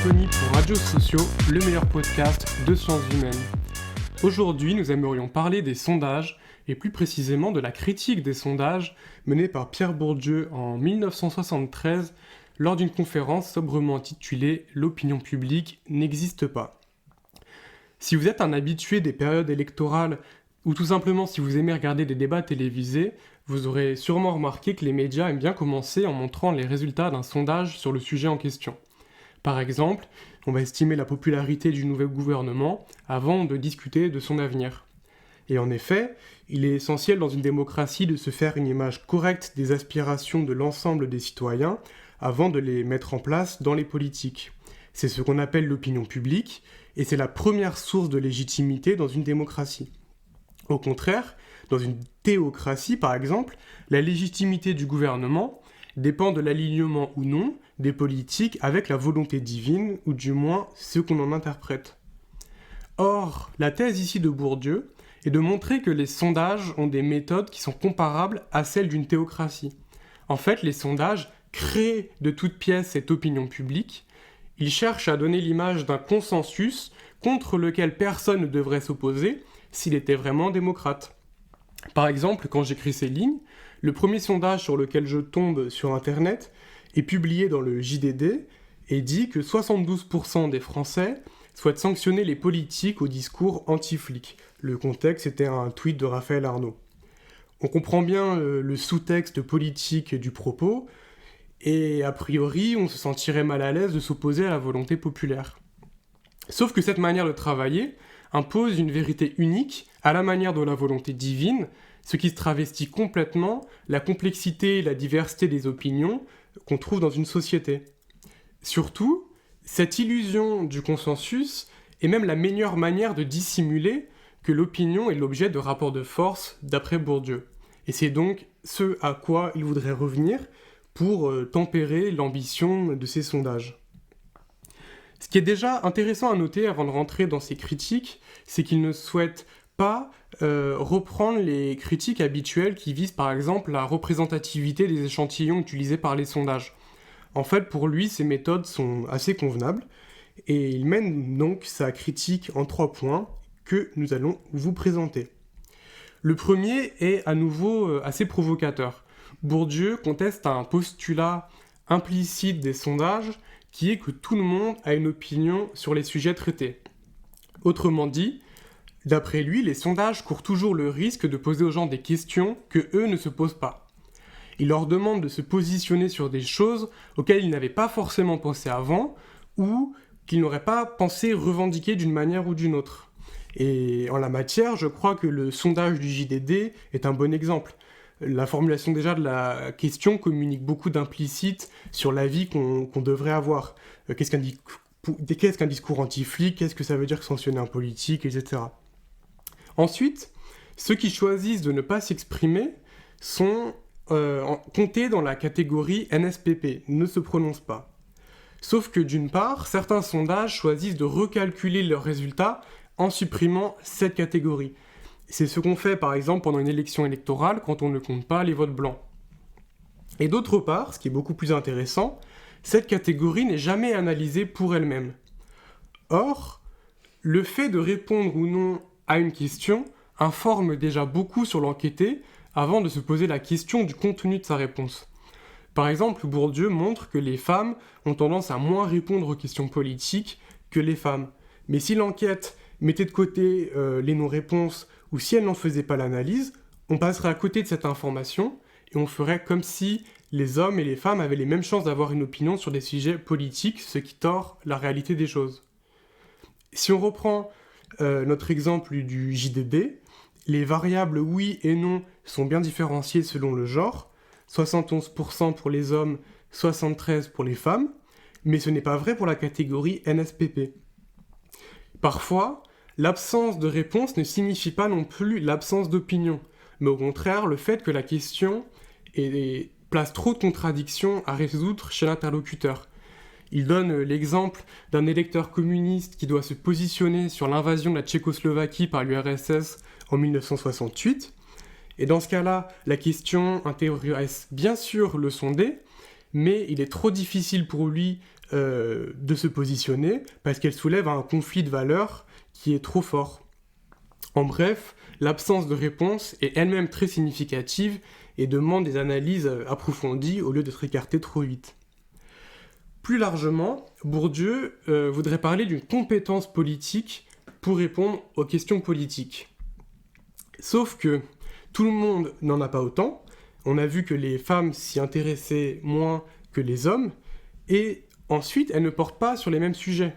Symphonie pour Radio Sociaux, le meilleur podcast de sciences humaines. Aujourd'hui, nous aimerions parler des sondages, et plus précisément de la critique des sondages menée par Pierre Bourdieu en 1973 lors d'une conférence sobrement intitulée « L'opinion publique n'existe pas ». Si vous êtes un habitué des périodes électorales ou tout simplement si vous aimez regarder des débats télévisés, vous aurez sûrement remarqué que les médias aiment bien commencer en montrant les résultats d'un sondage sur le sujet en question. Par exemple, on va estimer la popularité du nouvel gouvernement avant de discuter de son avenir. Et en effet, il est essentiel dans une démocratie de se faire une image correcte des aspirations de l'ensemble des citoyens avant de les mettre en place dans les politiques. C'est ce qu'on appelle l'opinion publique, et c'est la première source de légitimité dans une démocratie. Au contraire, dans une théocratie par exemple, la légitimité du gouvernement dépend de l'alignement ou non des politiques avec la volonté divine, ou du moins ce qu'on en interprète. Or, la thèse ici de Bourdieu est de montrer que les sondages ont des méthodes qui sont comparables à celles d'une théocratie. En fait, les sondages créent de toutes pièces cette opinion publique. Ils cherchent à donner l'image d'un consensus contre lequel personne ne devrait s'opposer s'il était vraiment démocrate. Par exemple, quand j'écris ces lignes, le premier sondage sur lequel je tombe sur Internet est publié dans le JDD et dit que 72% des Français souhaitent sanctionner les politiques au discours anti-flic. Le contexte était un tweet de Raphaël Arnaud. On comprend bien le sous-texte politique du propos, et a priori, on se sentirait mal à l'aise de s'opposer à la volonté populaire. Sauf que cette manière de travailler impose une vérité unique à la manière de la volonté divine, ce qui se travestit complètement la complexité et la diversité des opinions qu'on trouve dans une société. Surtout, cette illusion du consensus est même la meilleure manière de dissimuler que l'opinion est l'objet de rapports de force d'après Bourdieu. Et c'est donc ce à quoi il voudrait revenir pour tempérer l'ambition de ces sondages. Ce qui est déjà intéressant à noter avant de rentrer dans ces critiques, c'est qu'il ne souhaite pas reprendre les critiques habituelles qui visent par exemple la représentativité des échantillons utilisés par les sondages. En fait, pour lui, ces méthodes sont assez convenables, et il mène donc sa critique en 3 points que nous allons vous présenter. Le premier est à nouveau assez provocateur. Bourdieu conteste un postulat implicite des sondages qui est que tout le monde a une opinion sur les sujets traités. Autrement dit, d'après lui, les sondages courent toujours le risque de poser aux gens des questions que eux ne se posent pas. Il leur demande de se positionner sur des choses auxquelles ils n'avaient pas forcément pensé avant ou qu'ils n'auraient pas pensé revendiquer d'une manière ou d'une autre. Et en la matière, je crois que le sondage du JDD est un bon exemple. La formulation déjà de la question communique beaucoup d'implicite sur l'avis qu'on devrait avoir. Qu'est-ce qu'un discours anti-flic? Qu'est-ce que ça veut dire sanctionner un politique, etc. Ensuite, ceux qui choisissent de ne pas s'exprimer sont comptés dans la catégorie NSPP, ne se prononcent pas. Sauf que d'une part, certains sondages choisissent de recalculer leurs résultats en supprimant cette catégorie. C'est ce qu'on fait par exemple pendant une élection électorale quand on ne compte pas les votes blancs. Et d'autre part, ce qui est beaucoup plus intéressant, cette catégorie n'est jamais analysée pour elle-même. Or, le fait de répondre ou non à une question informe déjà beaucoup sur l'enquêté avant de se poser la question du contenu de sa réponse. Par exemple, Bourdieu montre que les femmes ont tendance à moins répondre aux questions politiques que les femmes. Mais si l'enquête mettait de côté les non-réponses ou si elle n'en faisait pas l'analyse, on passerait à côté de cette information et on ferait comme si les hommes et les femmes avaient les mêmes chances d'avoir une opinion sur des sujets politiques, ce qui tord la réalité des choses. Si on reprend notre exemple du JDD, les variables oui et non sont bien différenciées selon le genre, 71% pour les hommes, 73% pour les femmes, mais ce n'est pas vrai pour la catégorie NSPP. Parfois, l'absence de réponse ne signifie pas non plus l'absence d'opinion, mais au contraire le fait que la question place trop de contradictions à résoudre chez l'interlocuteur. Il donne l'exemple d'un électeur communiste qui doit se positionner sur l'invasion de la Tchécoslovaquie par l'URSS en 1968, et dans ce cas-là, la question intéresse bien sûr le sondé, mais il est trop difficile pour lui de se positionner parce qu'elle soulève un conflit de valeurs qui est trop fort. En bref, l'absence de réponse est elle-même très significative et demande des analyses approfondies au lieu d'être écartée trop vite. Plus largement, Bourdieu voudrait parler d'une compétence politique pour répondre aux questions politiques. Sauf que tout le monde n'en a pas autant. On a vu que les femmes s'y intéressaient moins que les hommes, et ensuite, elles ne portent pas sur les mêmes sujets.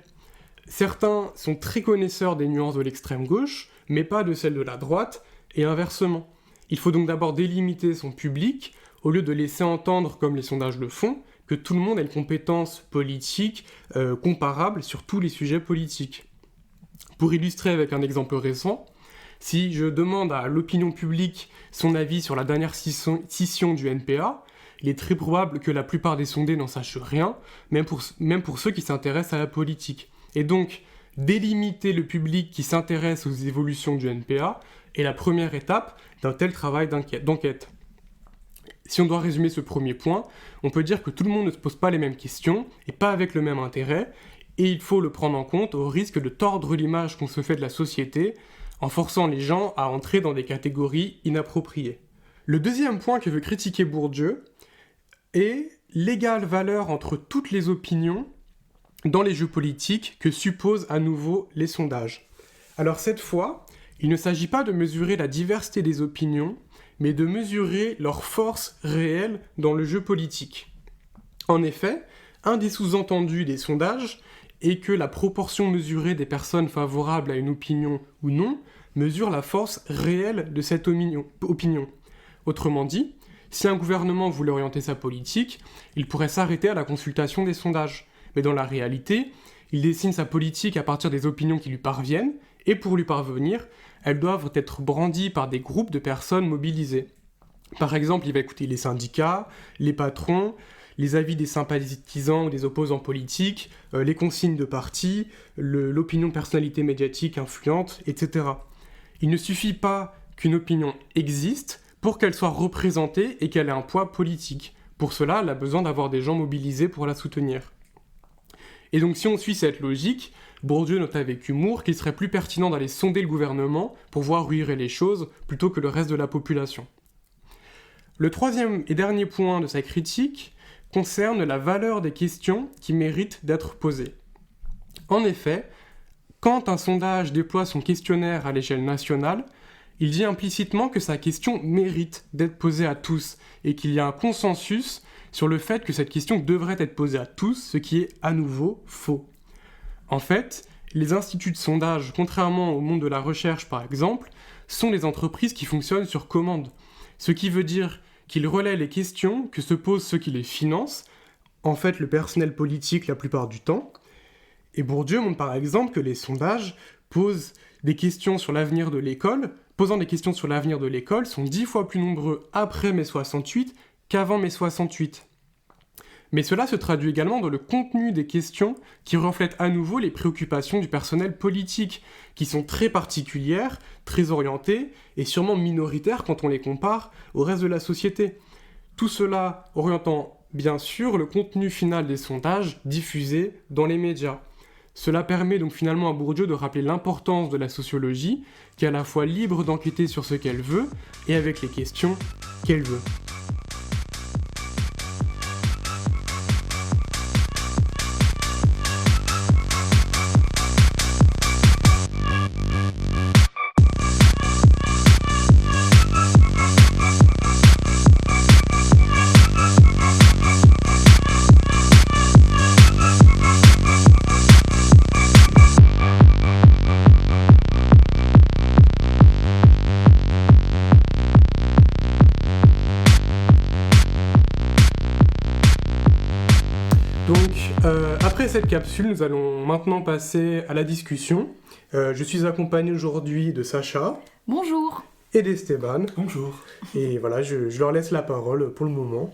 Certains sont très connaisseurs des nuances de l'extrême gauche, mais pas de celles de la droite, et inversement. Il faut donc d'abord délimiter son public, au lieu de laisser entendre, comme les sondages le font, que tout le monde a une compétence politique comparable sur tous les sujets politiques. Pour illustrer avec un exemple récent, si je demande à l'opinion publique son avis sur la dernière scission du NPA, il est très probable que la plupart des sondés n'en sachent rien, même pour ceux qui s'intéressent à la politique. Et donc, délimiter le public qui s'intéresse aux évolutions du NPA est la première étape d'un tel travail d'enquête. Si on doit résumer ce premier point, on peut dire que tout le monde ne se pose pas les mêmes questions, et pas avec le même intérêt, et il faut le prendre en compte au risque de tordre l'image qu'on se fait de la société, en forçant les gens à entrer dans des catégories inappropriées. Le deuxième point que veut critiquer Bourdieu est l'égale valeur entre toutes les opinions dans les jeux politiques que supposent à nouveau les sondages. Alors cette fois, il ne s'agit pas de mesurer la diversité des opinions, mais de mesurer leur force réelle dans le jeu politique. En effet, un des sous-entendus des sondages est que la proportion mesurée des personnes favorables à une opinion ou non mesure la force réelle de cette opinion. Autrement dit, si un gouvernement voulait orienter sa politique, il pourrait s'arrêter à la consultation des sondages. Mais dans la réalité, il dessine sa politique à partir des opinions qui lui parviennent, et pour lui parvenir, elles doivent être brandies par des groupes de personnes mobilisées. Par exemple, il va écouter les syndicats, les patrons, les avis des sympathisants ou des opposants politiques, les consignes de parti, l'opinion de personnalités médiatiques influentes, etc. Il ne suffit pas qu'une opinion existe pour qu'elle soit représentée et qu'elle ait un poids politique. Pour cela, elle a besoin d'avoir des gens mobilisés pour la soutenir. Et donc si on suit cette logique, Bourdieu note avec humour qu'il serait plus pertinent d'aller sonder le gouvernement pour voir où iraient les choses plutôt que le reste de la population. Le troisième et dernier point de sa critique concerne la valeur des questions qui méritent d'être posées. En effet, quand un sondage déploie son questionnaire à l'échelle nationale, il dit implicitement que sa question mérite d'être posée à tous et qu'il y a un consensus sur le fait que cette question devrait être posée à tous, ce qui est à nouveau faux. En fait, les instituts de sondage, contrairement au monde de la recherche par exemple, sont des entreprises qui fonctionnent sur commande, ce qui veut dire qu'ils relaient les questions que se posent ceux qui les financent, en fait le personnel politique la plupart du temps. Et Bourdieu montre par exemple que les sondages posant des questions sur l'avenir de l'école sont 10 fois plus nombreux après mai 68 qu'avant mai 68. Mais cela se traduit également dans le contenu des questions qui reflètent à nouveau les préoccupations du personnel politique, qui sont très particulières, très orientées et sûrement minoritaires quand on les compare au reste de la société. Tout cela orientant bien sûr le contenu final des sondages diffusés dans les médias. Cela permet donc finalement à Bourdieu de rappeler l'importance de la sociologie, qui est à la fois libre d'enquêter sur ce qu'elle veut et avec les questions qu'elle veut. Après cette capsule, nous allons maintenant passer à la discussion. Je suis accompagné aujourd'hui de Sacha. Bonjour. Et d'Esteban. Bonjour. Et voilà, je leur laisse la parole pour le moment.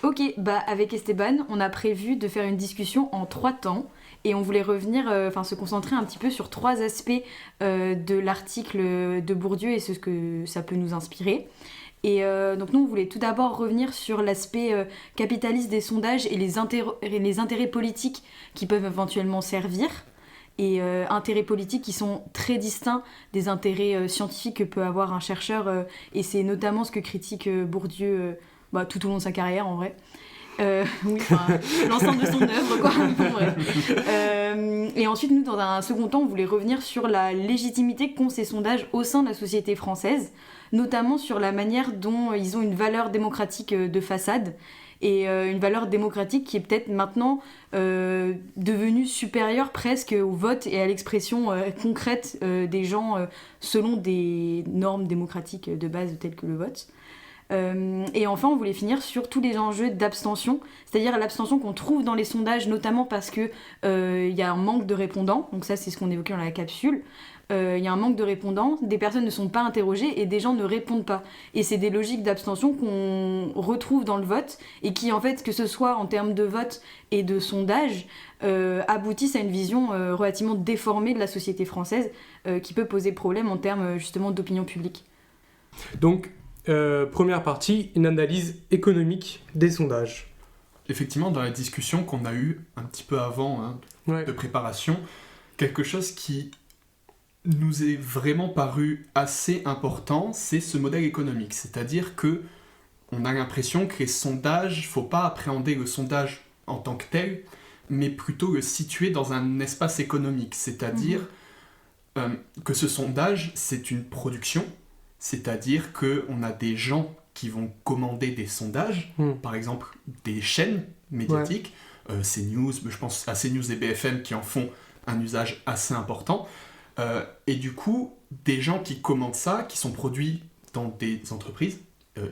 Ok, avec Esteban, on a prévu de faire une discussion en 3 temps. Et on voulait revenir, se concentrer un petit peu sur 3 aspects de l'article de Bourdieu et ce que ça peut nous inspirer. Et donc nous, on voulait tout d'abord revenir sur l'aspect capitaliste des sondages et les intérêts politiques qui peuvent éventuellement servir, et intérêts politiques qui sont très distincts des intérêts scientifiques que peut avoir un chercheur, et c'est notamment ce que critique Bourdieu tout au long de sa carrière en vrai. Oui, l'ensemble de son œuvre, quoi. Bon, ouais. Et ensuite, nous, dans un second temps, on voulait revenir sur la légitimité qu'ont ces sondages au sein de la société française, notamment sur la manière dont ils ont une valeur démocratique de façade, et une valeur démocratique qui est peut-être maintenant devenue supérieure presque au vote et à l'expression concrète des gens selon des normes démocratiques de base telles que le vote. Et enfin, on voulait finir sur tous les enjeux d'abstention, c'est-à-dire l'abstention qu'on trouve dans les sondages, notamment parce qu'il y a un manque de répondants, donc ça c'est ce qu'on évoquait dans la capsule. Il y a un manque de répondants, des personnes ne sont pas interrogées et des gens ne répondent pas. Et c'est des logiques d'abstention qu'on retrouve dans le vote et qui, en fait, que ce soit en termes de vote et de sondage, aboutissent à une vision relativement déformée de la société française qui peut poser problème en termes justement d'opinion publique. Donc, première partie, une analyse économique des sondages. Effectivement, dans la discussion qu'on a eue un petit peu avant de préparation, quelque chose qui nous est vraiment paru assez important, c'est ce modèle économique. C'est-à-dire que on a l'impression que les sondages, il ne faut pas appréhender le sondage en tant que tel, mais plutôt le situer dans un espace économique. C'est-à-dire que ce sondage, c'est une production, c'est-à-dire qu'on a des gens qui vont commander des sondages, par exemple des chaînes médiatiques, CNews, je pense à CNews et BFM qui en font un usage assez important, et du coup, des gens qui commandent ça, qui sont produits dans des entreprises,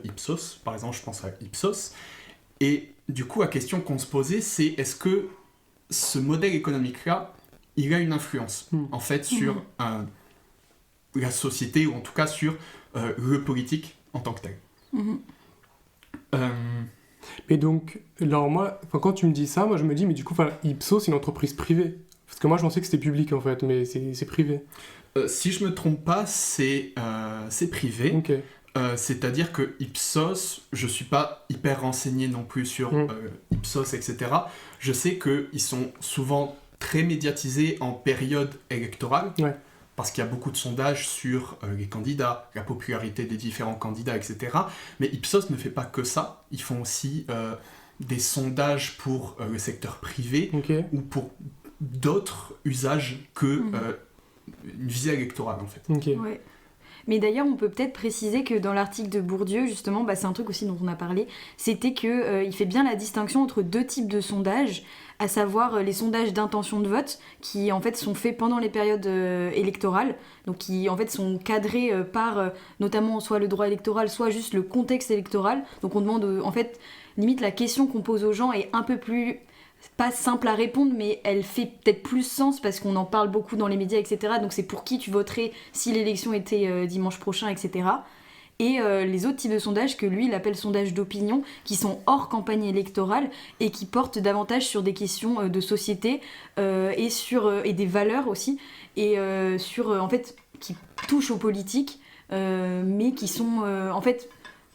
Ipsos, par exemple, je pense à Ipsos, et du coup, la question qu'on se posait, c'est est-ce que ce modèle économique-là, il a une influence, en fait, sur la société, ou en tout cas sur le politique en tant que tel. Mais donc, alors moi, quand tu me dis ça, moi je me dis, mais du coup, Ipsos, c'est une entreprise privée. Parce que moi, je pensais que c'était public, en fait, mais c'est privé. Si je me trompe pas, c'est privé. Okay. C'est-à-dire que Ipsos, je suis pas hyper renseigné non plus sur Ipsos, etc. Je sais qu'ils sont souvent très médiatisés en période électorale, parce qu'il y a beaucoup de sondages sur les candidats, la popularité des différents candidats, etc. Mais Ipsos ne fait pas que ça. Ils font aussi des sondages pour le secteur privé ou pour d'autres usages que une visée électorale, en fait. Ouais. Mais d'ailleurs, on peut peut-être préciser que dans l'article de Bourdieu, justement, c'est un truc aussi dont on a parlé, c'était qu'il fait bien la distinction entre deux types de sondages, à savoir les sondages d'intention de vote, qui en fait sont faits pendant les périodes électorales, donc qui en fait sont cadrés par notamment soit le droit électoral, soit juste le contexte électoral. Donc on demande, en fait, limite la question qu'on pose aux gens est un peu plus... pas simple à répondre, mais elle fait peut-être plus sens parce qu'on en parle beaucoup dans les médias, etc. Donc c'est pour qui tu voterais si l'élection était dimanche prochain, etc. Et les autres types de sondages que lui, il appelle sondages d'opinion, qui sont hors campagne électorale et qui portent davantage sur des questions de société et des valeurs aussi, et en fait, qui touchent aux politiques, mais qui sont en fait...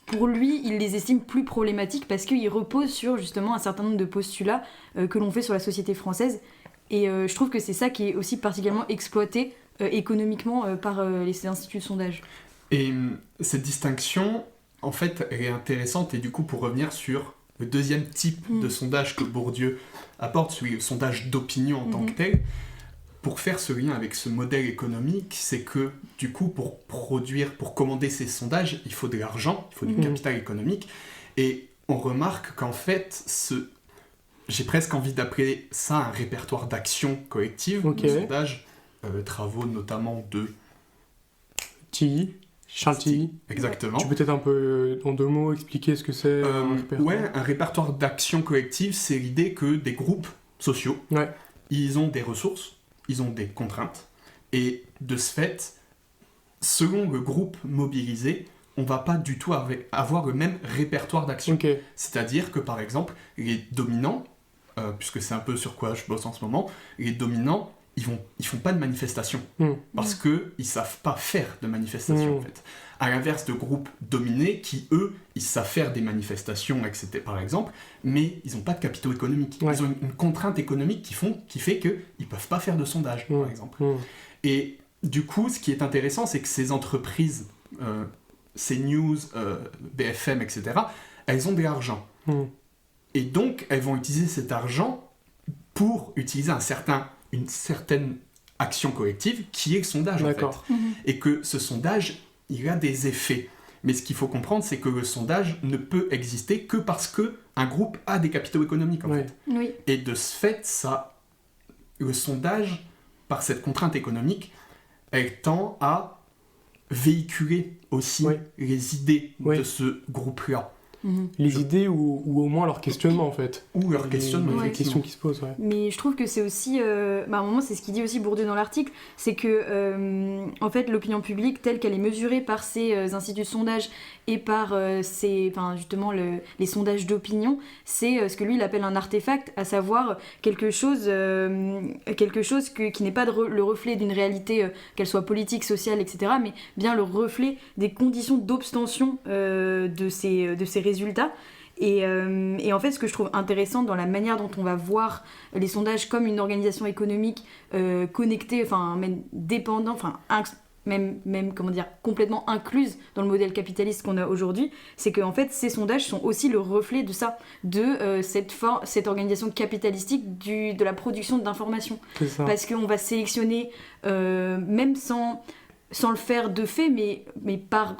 Pour lui, il les estime plus problématiques parce qu'ils reposent sur justement un certain nombre de postulats que l'on fait sur la société française. Et je trouve que c'est ça qui est aussi particulièrement exploité économiquement par les instituts de sondage. Et cette distinction, en fait, elle est intéressante. Et du coup, pour revenir sur le deuxième type de sondage que Bourdieu apporte, celui le sondage d'opinion en tant que tel, pour faire ce lien avec ce modèle économique, c'est que, du coup, pour commander ces sondages, il faut de l'argent, il faut du capital économique. Et on remarque qu'en fait, j'ai presque envie d'appeler ça un répertoire d'action collective, de sondage, travaux notamment de... Charles Tilly. Exactement. Tu peux peut-être un peu, en 2 mots, expliquer ce que c'est un répertoire ? Un répertoire d'action collective, c'est l'idée que des groupes sociaux, ils ont des ressources, ils ont des contraintes, et de ce fait, selon le groupe mobilisé, on ne va pas du tout avoir le même répertoire d'action. C'est-à-dire que, par exemple, les dominants, puisque c'est un peu sur quoi je bosse en ce moment, les dominants, ils font pas de manifestations parce que ils savent pas faire de manifestations en fait. À l'inverse de groupes dominés qui eux ils savent faire des manifestations etc. par exemple, mais ils ont pas de capitaux économiques. Ils ont une contrainte économique qui fait que ils peuvent pas faire de sondage par exemple. Et du coup, ce qui est intéressant, c'est que ces entreprises, ces news, BFM etc. elles ont de l'argent. Et donc elles vont utiliser cet argent pour utiliser une certaine action collective qui est le sondage en fait. Et que ce sondage, il a des effets. Mais ce qu'il faut comprendre, c'est que le sondage ne peut exister que parce qu'un groupe a des capitaux économiques en fait. Et de ce fait, le sondage, par cette contrainte économique, elle tend à véhiculer aussi les idées de ce groupe-là. Les idées ou au moins leur questionnement en fait. Ou leur questionnement. Les questions qui se posent, Mais je trouve que c'est aussi, à un moment c'est ce qu'il dit aussi Bourdieu dans l'article, c'est que en fait l'opinion publique telle qu'elle est mesurée par ces instituts de sondage et par justement les sondages d'opinion, c'est ce que lui il appelle un artefact, à savoir quelque chose qui n'est pas le reflet d'une réalité, qu'elle soit politique, sociale, etc., mais bien le reflet des conditions d'obtention de ces résultats. Et en fait, ce que je trouve intéressant dans la manière dont on va voir les sondages comme une organisation économique connectée, enfin même dépendant, même comment dire, complètement incluse dans le modèle capitaliste qu'on a aujourd'hui, c'est que en fait ces sondages sont aussi le reflet de ça, de cette organisation capitalistique de la production d'informations. Parce qu'on va sélectionner même sans le faire de fait, mais par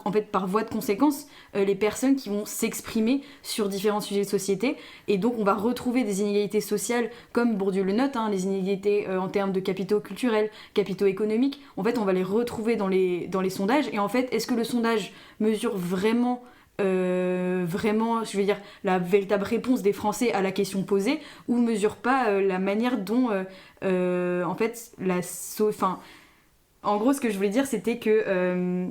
voie de conséquence, les personnes qui vont s'exprimer sur différents sujets de société. Et donc, on va retrouver des inégalités sociales, comme Bourdieu le note, les inégalités en termes de capitaux culturels, capitaux économiques. En fait, on va les retrouver dans les sondages. Et en fait, est-ce que le sondage mesure vraiment, je veux dire, la véritable réponse des Français à la question posée, ou mesure pas la manière dont, en fait, en gros, ce que je voulais dire, c'était que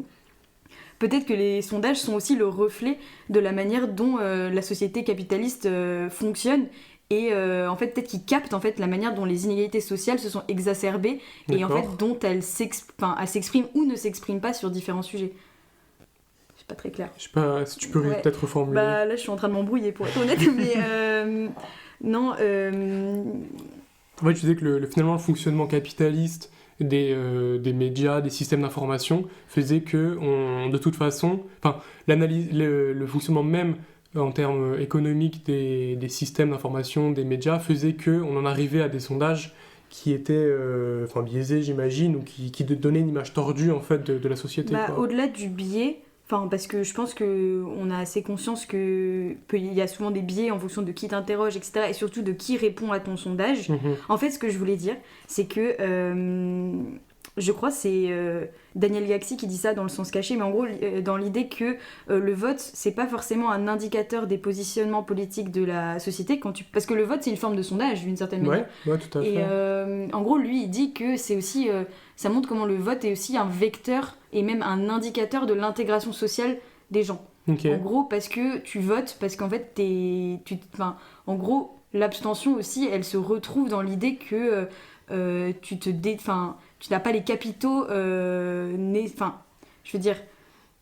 peut-être que les sondages sont aussi le reflet de la manière dont la société capitaliste fonctionne. Et en fait, peut-être qu'ils captent en fait, la manière dont les inégalités sociales se sont exacerbées et en fait, dont elles s'expriment ou ne s'expriment pas sur différents sujets. C'est pas très clair. Je sais pas si tu peux peut-être reformuler. Là, je suis en train de m'embrouiller pour être honnête, mais non. En fait, tu disais que finalement, le fonctionnement capitaliste des médias, des systèmes d'information faisait que de toute façon, l'analyse, le fonctionnement même en termes économiques des systèmes d'information, des médias, faisait qu'on en arrivait à des sondages qui étaient biaisés, j'imagine, ou qui donnaient une image tordue en fait de la société. Au-delà du biais, parce que je pense qu'on a assez conscience qu'il y a souvent des biais en fonction de qui t'interroge, etc., et surtout de qui répond à ton sondage. En fait, ce que je voulais dire, c'est que je crois que c'est Daniel Yaxi qui dit ça dans Le Sens Caché, mais en gros, dans l'idée que le vote, c'est pas forcément un indicateur des positionnements politiques de la société, parce que le vote, c'est une forme de sondage, d'une certaine manière. Ouais, tout à fait. Et en gros, lui, il dit que c'est aussi... ça montre comment le vote est aussi un vecteur et même un indicateur de l'intégration sociale des gens. En gros, parce que tu votes, parce qu'en fait, en gros, l'abstention aussi, elle se retrouve dans l'idée que tu n'as pas les capitaux je veux dire,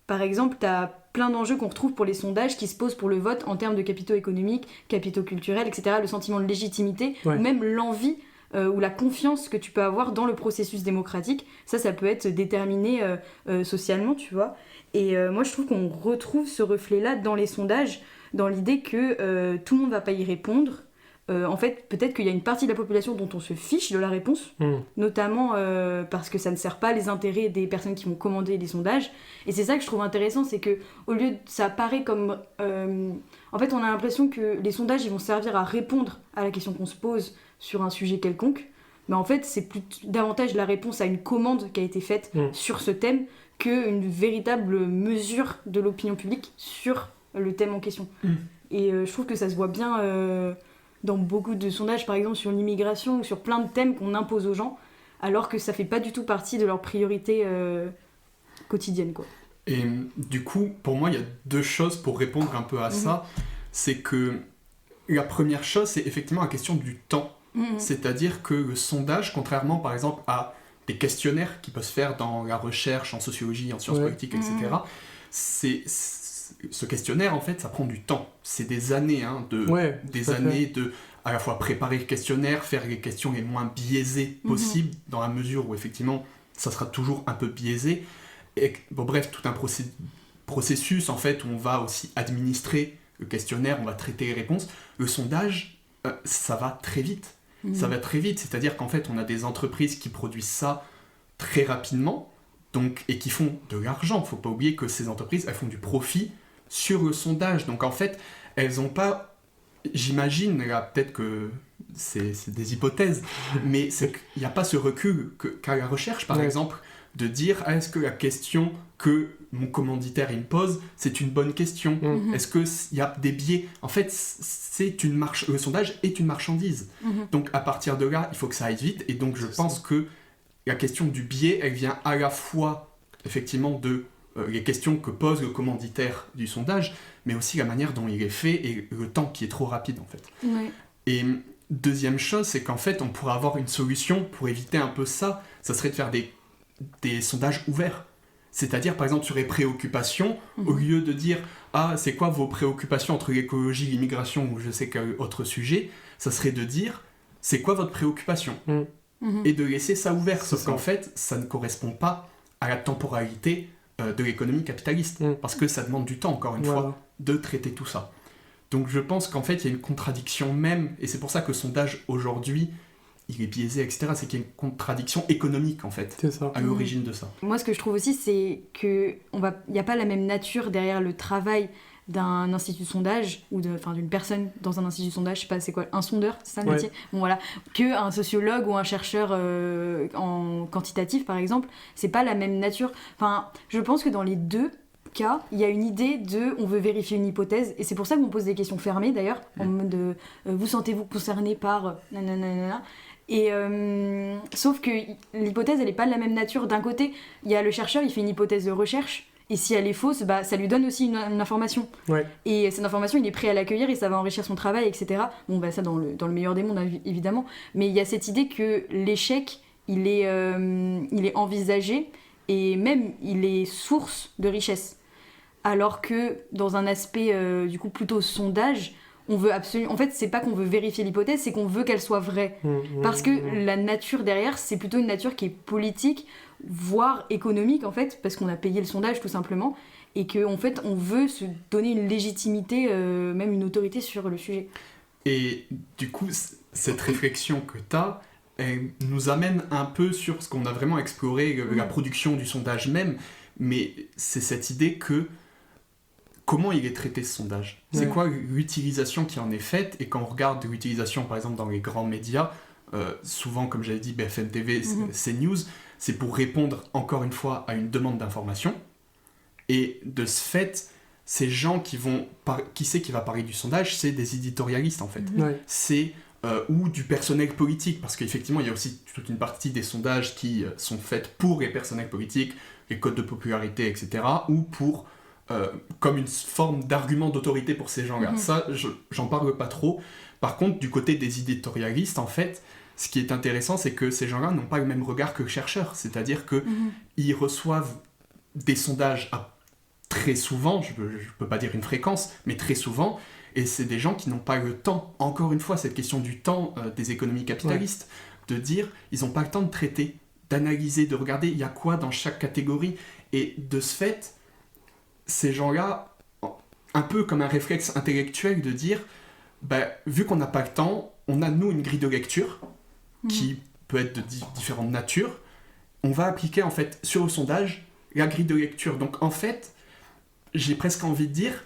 par exemple, tu as plein d'enjeux qu'on retrouve pour les sondages qui se posent pour le vote en termes de capitaux économiques, capitaux culturels, etc., le sentiment de légitimité, ou même l'envie ou la confiance que tu peux avoir dans le processus démocratique. Ça peut être déterminé socialement, tu vois. Et moi, je trouve qu'on retrouve ce reflet-là dans les sondages, dans l'idée que tout le monde ne va pas y répondre. En fait, peut-être qu'il y a une partie de la population dont on se fiche de la réponse, notamment parce que ça ne sert pas les intérêts des personnes qui vont commander les sondages. Et c'est ça que je trouve intéressant, c'est que au lieu ça paraît comme... en fait, on a l'impression que les sondages ils vont servir à répondre à la question qu'on se pose sur un sujet quelconque. Mais en fait, c'est davantage la réponse à une commande qui a été faite sur ce thème qu'une véritable mesure de l'opinion publique sur le thème en question. Et je trouve que ça se voit bien... dans beaucoup de sondages, par exemple, sur l'immigration ou sur plein de thèmes qu'on impose aux gens, alors que ça fait pas du tout partie de leurs priorités quotidiennes, quoi. Et du coup, pour moi, il y a deux choses pour répondre un peu à ça. C'est que la première chose, c'est effectivement la question du temps. C'est-à-dire que le sondage, contrairement par exemple à des questionnaires qui peuvent se faire dans la recherche, en sociologie, en sciences politiques, etc., ce questionnaire, en fait, ça prend du temps. C'est des années, de à la fois préparer le questionnaire, faire les questions les moins biaisées possibles, dans la mesure où, effectivement, ça sera toujours un peu biaisé. Et, bref, tout un processus, en fait, où on va aussi administrer le questionnaire, on va traiter les réponses. Le sondage, ça va très vite. Ça va très vite, c'est-à-dire qu'en fait, on a des entreprises qui produisent ça très rapidement, et qui font de l'argent. Il ne faut pas oublier que ces entreprises, elles font du profit sur le sondage. Donc en fait, elles n'ont pas... J'imagine, là, peut-être que c'est des hypothèses, mais il n'y a pas ce recul qu'à la recherche, par exemple, de dire est-ce que la question que mon commanditaire il me pose, c'est une bonne question ? Est-ce qu'il y a des biais ? En fait, le sondage est une marchandise. Donc à partir de là, il faut que ça aille vite. Et donc je pense que la question du biais, elle vient à la fois effectivement de les questions que pose le commanditaire du sondage, mais aussi la manière dont il est fait et le temps qui est trop rapide en fait. Et deuxième chose, c'est qu'en fait, on pourrait avoir une solution pour éviter un peu ça. Ça serait de faire des sondages ouverts. C'est-à-dire, par exemple, sur les préoccupations, au lieu de dire « Ah, c'est quoi vos préoccupations entre l'écologie, l'immigration ou je sais quel autre sujet ?» ça serait de dire « C'est quoi votre préoccupation ?» et de laisser ça ouvert. Sauf qu'en fait, ça ne correspond pas à la temporalité de l'économie capitaliste. Parce que ça demande du temps, encore une fois, de traiter tout ça. Donc je pense qu'en fait, il y a une contradiction même, et c'est pour ça que le sondage, aujourd'hui, il est biaisé, etc. C'est qu'il y a une contradiction économique, en fait, à l'origine de ça. Moi, ce que je trouve aussi, c'est qu'il n'y a pas la même nature derrière le travail d'un institut de sondage, ou d'une personne dans un institut de sondage, je sais pas, c'est quoi, un sondeur, c'est ça le métier ? Bon, voilà, qu'un sociologue ou un chercheur en quantitatif, par exemple, c'est pas la même nature. Enfin, je pense que dans les deux cas, il y a une idée on veut vérifier une hypothèse, et c'est pour ça qu'on pose des questions fermées, d'ailleurs, en mode vous sentez-vous concerné par nanana. Et sauf que l'hypothèse, elle n'est pas de la même nature. D'un côté, il y a le chercheur, il fait une hypothèse de recherche, et si elle est fausse, ça lui donne aussi une information. Et cette information, il est prêt à l'accueillir et ça va enrichir son travail, etc. Bon, ça dans le meilleur des mondes, évidemment. Mais il y a cette idée que l'échec, il est envisagé, et même, il est source de richesse. Alors que dans un aspect, du coup, plutôt sondage, on veut absolument... En fait, c'est pas qu'on veut vérifier l'hypothèse, c'est qu'on veut qu'elle soit vraie. Parce que la nature derrière, c'est plutôt une nature qui est politique, voire économique, en fait, parce qu'on a payé le sondage, tout simplement, et qu'en fait, on veut se donner une légitimité, même une autorité sur le sujet. Et du coup, cette réflexion que tu as, elle nous amène un peu sur ce qu'on a vraiment exploré, la production du sondage même, mais c'est cette idée que comment il est traité ce sondage ? C'est quoi l'utilisation qui en est faite ? Et quand on regarde l'utilisation, par exemple, dans les grands médias, souvent, comme j'avais dit, BFM TV, CNews, c'est pour répondre, encore une fois, à une demande d'information. Et de ce fait, ces gens qui c'est qui va parler du sondage ? C'est des éditorialistes, en fait. C'est... ou du personnel politique, parce qu'effectivement, il y a aussi toute une partie des sondages qui sont faits pour les personnels politiques, les codes de popularité, etc., ou pour... comme une forme d'argument d'autorité pour ces gens-là. Ça, j'en parle pas trop. Par contre, du côté des éditorialistes, en fait, ce qui est intéressant, c'est que ces gens-là n'ont pas le même regard que le chercheur. C'est-à-dire qu'ils reçoivent des sondages très souvent, je peux pas dire une fréquence, mais très souvent, et c'est des gens qui n'ont pas le temps. Encore une fois, cette question du temps des économies capitalistes, de dire, ils n'ont pas le temps de traiter, d'analyser, de regarder, il y a quoi dans chaque catégorie. Et de ce fait... ces gens-là, un peu comme un réflexe intellectuel de dire, vu qu'on n'a pas le temps, on a, nous, une grille de lecture qui peut être de différentes natures. On va appliquer, en fait, sur le sondage, la grille de lecture. Donc, en fait, j'ai presque envie de dire,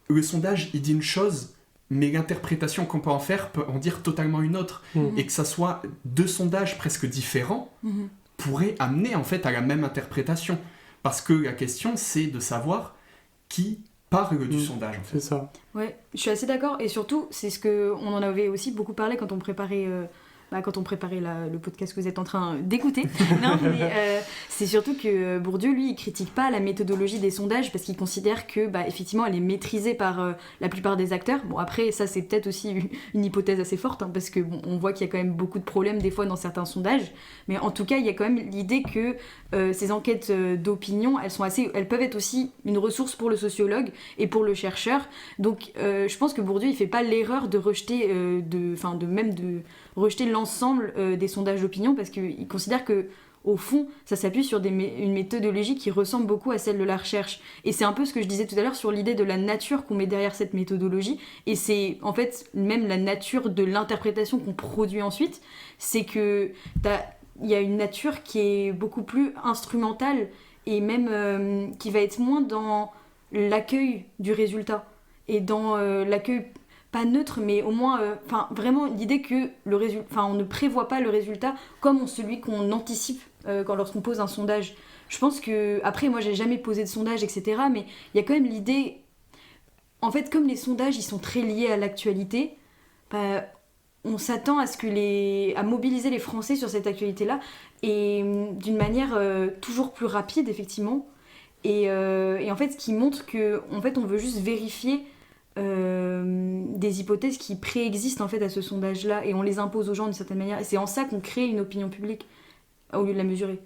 le sondage, il dit une chose, mais l'interprétation qu'on peut en faire peut en dire totalement une autre. Et que ça soit deux sondages presque différents pourrait amener, en fait, à la même interprétation. Parce que la question, c'est de savoir qui parle du sondage, en fait. C'est ça. Ouais, je suis assez d'accord, et surtout, c'est ce qu'on en avait aussi beaucoup parlé quand on préparait quand on préparait le podcast que vous êtes en train d'écouter. Non, mais c'est surtout que Bourdieu, lui, il critique pas la méthodologie des sondages parce qu'il considère que, effectivement, elle est maîtrisée par la plupart des acteurs. Bon, après, ça, c'est peut-être aussi une hypothèse assez forte, parce que on voit qu'il y a quand même beaucoup de problèmes des fois dans certains sondages. Mais en tout cas, il y a quand même l'idée que ces enquêtes d'opinion, elles peuvent être aussi une ressource pour le sociologue et pour le chercheur. Donc, je pense que Bourdieu, il fait pas l'erreur de rejeter, de rejeter l'ensemble des sondages d'opinion, parce qu'il considère que, au fond, ça s'appuie sur une méthodologie qui ressemble beaucoup à celle de la recherche. Et c'est un peu ce que je disais tout à l'heure sur l'idée de la nature qu'on met derrière cette méthodologie. Et c'est en fait même la nature de l'interprétation qu'on produit ensuite. C'est que il y a une nature qui est beaucoup plus instrumentale et même qui va être moins dans l'accueil du résultat et dans l'accueil pas neutre, mais au moins vraiment l'idée que on ne prévoit pas le résultat comme celui qu'on anticipe lorsqu'on pose un sondage. Je pense que, après, moi j'ai jamais posé de sondage, etc., mais il y a quand même l'idée, en fait, comme les sondages ils sont très liés à l'actualité, on s'attend à mobiliser les Français sur cette actualité-là, et d'une manière toujours plus rapide, effectivement, et en fait ce qui montre que, en fait, on veut juste vérifier des hypothèses qui préexistent en fait à ce sondage-là, et on les impose aux gens d'une certaine manière, et c'est en ça qu'on crée une opinion publique au lieu de la mesurer.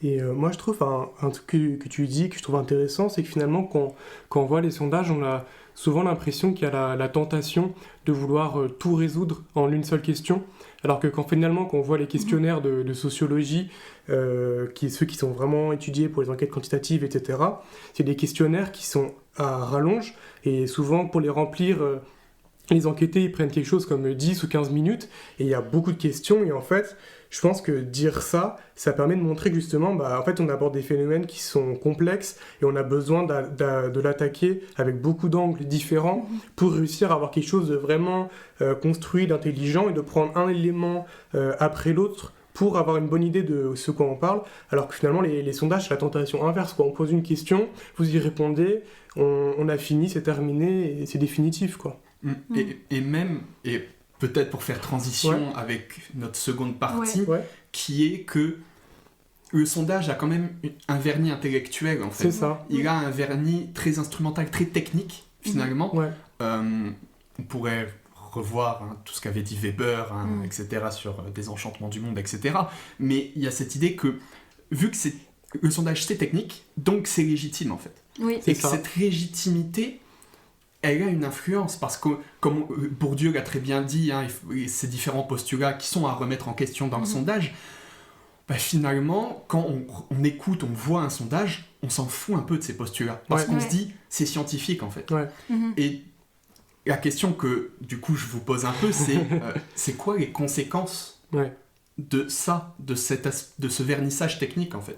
Et moi je trouve un truc que tu dis que je trouve intéressant, c'est que finalement quand on voit les sondages, on a souvent l'impression qu'il y a la tentation de vouloir tout résoudre en une seule question, alors que quand on voit les questionnaires de sociologie, ceux qui sont vraiment étudiés pour les enquêtes quantitatives, etc., c'est des questionnaires qui sont à rallonge, et souvent pour les remplir, les enquêtés ils prennent quelque chose comme 10 ou 15 minutes, et il y a beaucoup de questions, et en fait je pense que dire ça permet de montrer que justement, en fait, on aborde des phénomènes qui sont complexes et on a besoin de l'attaquer avec beaucoup d'angles différents pour réussir à avoir quelque chose de vraiment construit, d'intelligent, et de prendre un élément après l'autre pour avoir une bonne idée de ce qu'on parle, alors que finalement les sondages c'est la tentation inverse, quoi. On pose une question, vous y répondez, on a fini, c'est terminé et c'est définitif, quoi. Et même... peut-être pour faire transition avec notre seconde partie, qui est que le sondage a quand même un vernis intellectuel, en fait. C'est ça. Il a un vernis très instrumental, très technique, finalement. On pourrait revoir tout ce qu'avait dit Weber, etc., sur Désenchantement du monde, etc. Mais il y a cette idée que, vu que le sondage c'est technique, donc c'est légitime, en fait. Oui. Et que cette légitimité... elle a une influence, parce que, comme Bourdieu l'a très bien dit, ces différents postulats qui sont à remettre en question dans le sondage, finalement, quand on écoute, on voit un sondage, on s'en fout un peu de ces postulats, parce qu'on se dit, c'est scientifique, en fait. Et la question que, du coup, je vous pose un peu, c'est quoi les conséquences de ça, de ce vernissage technique, en fait ?